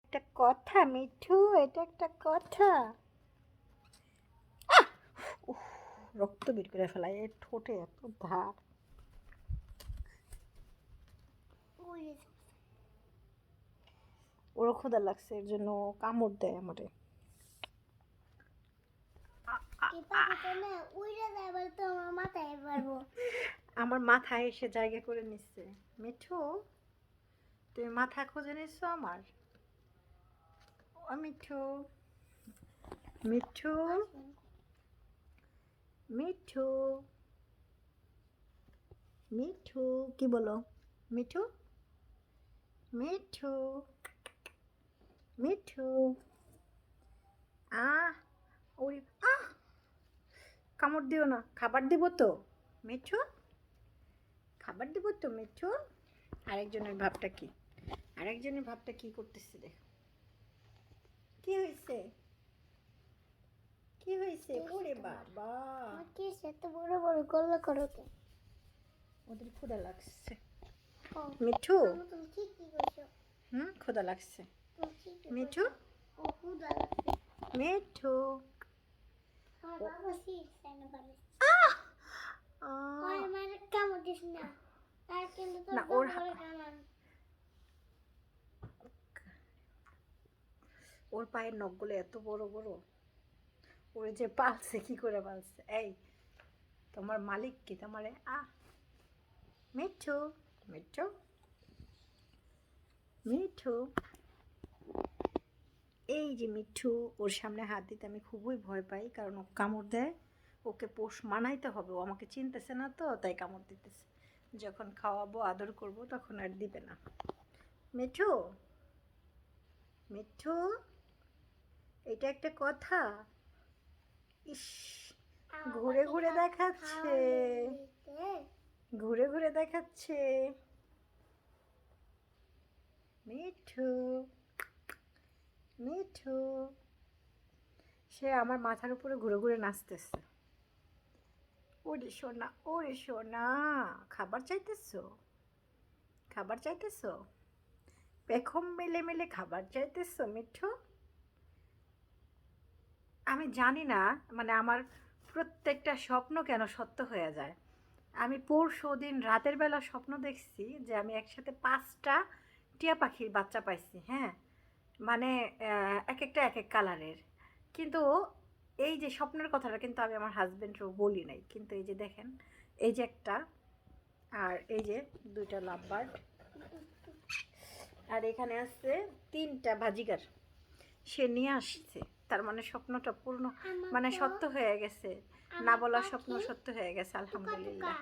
একটা কথা মিঠু, এটা একটা কথা। উফ, রক্ত বের করে ফেলায় এর ঠোঁটে এত ধার। ওর ক্ষুধা লাগছে এর জন্য কামড় দেয় আমারে। আমার মাথায় এসে জায়গা করে নিচ্ছে। মিঠু, তুমি মাথা খুঁজে নিচ্ছ আমার? ও মিঠু, মিঠু, মিঠু, মিঠু, কি বলো? মিঠু, মিঠু, মিঠু, আহ ওরে আহ, কামড় দিও না, খাবার দিব তো মিঠু, খাবার দিব তো মিঠু। আরেকজনের ভাবটা কি, আরেকজনের ভাবটা কি করতেছে দেখো। কি হয়েছে, কি হয়েছে? ওরে বাবা, কি এত বড় বড় গল্লা করো তো? ওদের ক্ষুধা লাগছে মিঠু। ক্ষুধা লাগছে মিঠু, মিঠু। না ওর ওর পায়ের নখগুলো এত বড় বড়, ওরে যে পালছে কি করে পালছে। এই তোমার মালিক কি তোমারে মিঠু, মিঠু, মিঠু। এই যে মিঠু, ওর সামনে হাত দিতে আমি খুবই ভয় পাই, কারণ ও কামড় দেয়। ওকে পোষ মানাইতে হবে, ও আমাকে চিনতেছে না তো, তাই কামড় দিতেছে। যখন খাওয়াবো আদর করব তখন আর দিবে না। মিঠু, মিঠু, এটা একটা কথা। ইস, ঘুরে ঘুরে দেখাচ্ছে, ঘুরে ঘুরে দেখাচ্ছে। মিঠু, মিঠু, সে আমার মাথার উপরে ঘুরে ঘুরে নাচতেছে। ওরে সোনা, ওরে সোনা, খাবার চাইতেছো, খাবার চাইতেছো, পেখম মেলে মেলে খাবার চাইতেছো মিঠু। আমি জানি না, মানে আমার প্রত্যেকটা স্বপ্ন কেন সত্য হয়ে যায়। আমি পরশুদিন রাতের বেলা স্বপ্ন দেখছি যে আমি একসাথে 5টা টিয়া পাখির বাচ্চা পাইছি। হ্যাঁ, মানে এক একটা এক এক কালারের। কিন্তু এই যে স্বপ্নের কথাটা কিন্তু আমি আমার হাজব্যান্ডকেও বলি নাই, কিন্তু এই যে দেখেন, এই যে একটা, আর এই যে 2টা লাভবার্ড, আর এখানে আছে 3টা বাজিগার। সে নিয়ে আসছে, তার মানে স্বপ্নটা পূর্ণ, মানে সত্য হয়ে গেছে। না বলা স্বপ্ন সত্য হয়ে গেছে, আলহামদুলিল্লাহ।